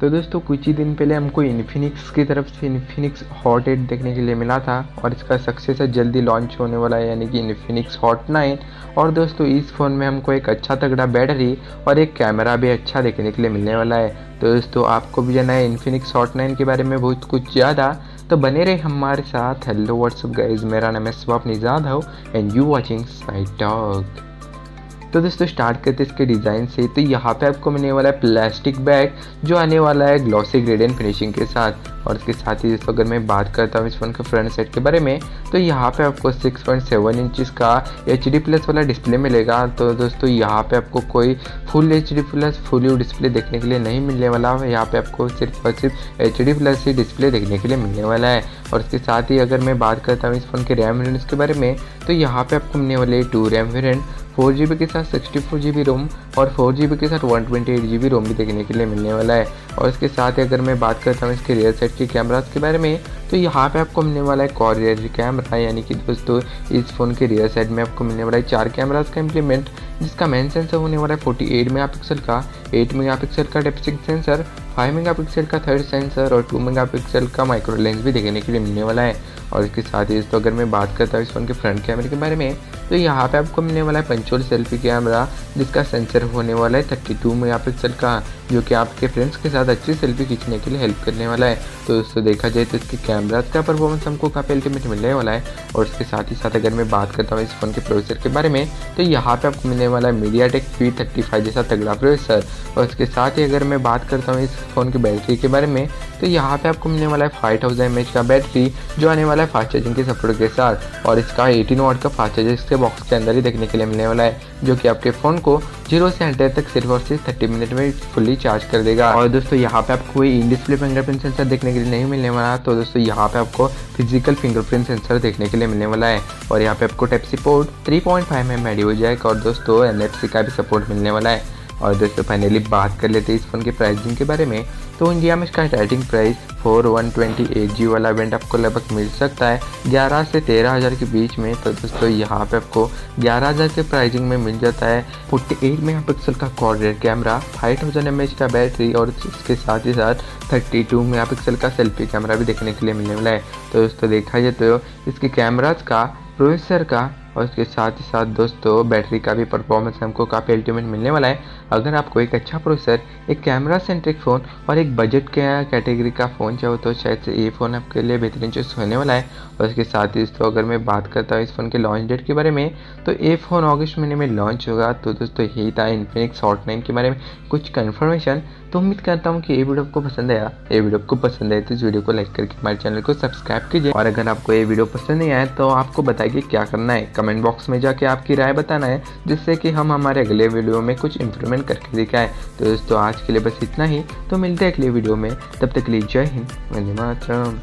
तो दोस्तों कुछ ही दिन पहले हमको इन्फिनिक्स की तरफ से इन्फिनिक्स हॉट 8 देखने के लिए मिला था और इसका सक्सेसर जल्दी लॉन्च होने वाला है, यानी कि इन्फिनिक्स हॉट 9। और दोस्तों इस फ़ोन में हमको एक अच्छा तगड़ा बैटरी और एक कैमरा भी अच्छा देखने के लिए मिलने वाला है। तो दोस्तों आपको भी जाना है इन्फिनिक्स हॉट 9 के बारे में बहुत कुछ ज़्यादा, तो बने रहे हमारे साथ। हेलो व्हाट्सअप गाइस, मेरा नाम है स्वप्न निजाद हो and you watching side talk. तो दोस्तों स्टार्ट करते हैं इसके डिज़ाइन से। तो यहाँ पे आपको मिलने वाला है प्लास्टिक बैग जो आने वाला है ग्लॉसी ग्रेडियंट फिनिशिंग के साथ। और इसके साथ ही दोस्तों अगर मैं बात करता हूँ इस फोन के फ्रंट साइड के बारे में, तो यहाँ पे आपको 6.7 इंचज़ का HD+ वाला डिस्प्ले मिलेगा। तो दोस्तों यहाँ पे आपको कोई फुल HD+ फुल डिस्प्ले देखने के लिए नहीं मिलने वाला है, यहाँ पे आपको सिर्फ और सिर्फ HD+ ही डिस्प्ले देखने के लिए मिलने वाला है। और इसके साथ ही अगर मैं बात करता हूँ इस फोन के रैम वेरिएंट्स के बारे में, तो यहाँ पे आपको मिलने वाले 2 रैम वेरिएंट, 4GB के साथ 64GB रोम और 4GB के साथ 128GB रोम भी देखने के लिए मिलने वाला है। और इसके साथ ही अगर मैं बात करता हूँ इसके रियर साइड के कैमरास के बारे में, तो यहाँ पे आपको मिलने वाला है क्वाड रियर कैमरा, यानी कि दोस्तों इस फ़ोन के रियर साइड में आपको मिलने वाला है 4 कैमरास का इम्प्लीमेंट, जिसका मेन सेंसर होने वाला है 48 मेगापिक्सल का, 8 मेगापिक्सल का डेप्थ सेंसर, 5 मेगापिक्सल का थर्ड सेंसर और 2 मेगापिक्सल का माइक्रो लेंस भी देखने के लिए मिलने वाला है। और इसके साथ ही दोस्तों अगर मैं बात करता हूँ इस फोन के फ्रंट कैमरे के बारे में, तो यहाँ पे आपको मिलने वाला है पंचोल सेल्फी कैमरा, जिसका सेंसर होने वाला है 32 मेगापिक्सल का, जो कि आपके फ्रेंड्स के साथ अच्छी सेल्फी खींचने के लिए हेल्प करने वाला है। तो दोस्तों देखा जाए तो इसके कैमराज का परफॉर्मेंस हमको काफ़ी अल्टीमेट मिलने वाला है। और इसके साथ ही साथ अगर मैं बात करता हूँ इस फोन के प्रोसेसर के बारे में, तो यहाँ पे आपको मिलने वाला है MediaTek P35 जैसा तगड़ा प्रोसेसर। और इसके साथ ही अगर मैं बात करता हूँ इस फोन की बैटरी के बारे में, तो यहाँ पे आपको मिलने वाला है 5000 mAh का बैटरी जो आने वाला है फास्ट चार्जिंग के सपोर्ट के साथ। और इसका 18 वाट का फास्ट चार्जर इसके बॉक्स के अंदर ही देखने के लिए मिलने वाला है, जो कि आपके फ़ोन को 0 से 100 तक सिर्फ और सिर्फ 30 मिनट में फुल्ली चार्ज कर देगा। और दोस्तों यहाँ पे आपको कोई इन डिस्प्ले फिंगरप्रिंट सेंसर देखने के लिए नहीं मिलने वाला, तो दोस्तों यहाँ पे आपको फिजिकल फिंगरप्रिंट सेंसर देखने के लिए मिलने वाला है। और यहाँ पे आपको type C port, 3.5mm audio jack और दोस्तों NFC का भी सपोर्ट मिलने वाला है। और दोस्तों फाइनली बात कर लेते हैं इस फोन के प्राइसिंग के बारे में। तो इंडिया में इसका स्टार्टिंग प्राइस 4128G वाला वेरिएंट आपको लगभग मिल सकता है 11 से 13,000 के बीच में। तो दोस्तों यहाँ पे आपको 11,000 के प्राइसिंग में मिल जाता है 48 मेगापिक्सल का क्वाड रियर कैमरा, 5000 mAh का बैटरी और इसके साथ ही साथ 32 मेगापिक्सल का सेल्फी कैमरा भी देखने के लिए मिलने वाला है। तो दोस्तों देखा जाए तो इसके कैमराज का, प्रोसेसर का और इसके साथ ही साथ दोस्तों बैटरी का भी परफॉर्मेंस हमको काफ़ी अल्टीमेट मिलने वाला है। अगर आपको एक अच्छा प्रोसेसर, एक कैमरा सेंट्रिक फ़ोन और एक बजट के कैटेगरी का फ़ोन चाहिए तो शायद से ये फ़ोन आपके लिए बेहतरीन चॉइस होने वाला है। और इसके साथ ही दोस्तों अगर मैं बात करता हूँ इस फ़ोन के लॉन्च डेट के बारे में, तो ये फ़ोन अगस्त महीने में लॉन्च होगा। तो दोस्तों यही था इन्फिनिक्स हॉट 9 के बारे में कुछ कन्फर्मेशन। तो उम्मीद करता हूँ कि ये वीडियो आपको पसंद आया। ये वीडियो आपको पसंद आए तो इस वीडियो को लाइक करके हमारे चैनल को सब्सक्राइब कीजिए। और अगर आपको ये वीडियो पसंद नहीं आया तो आपको बताइए क्या करना है, कमेंट बॉक्स में जाके आपकी राय बताना है, जिससे कि हम हमारे अगले वीडियो में कुछ इंप्रूवमेंट करके दिखाएं। तो दोस्तों आज के लिए बस इतना ही, तो मिलते हैं अगले वीडियो में, तब तक के लिए जय हिंद, वंदे मातरम।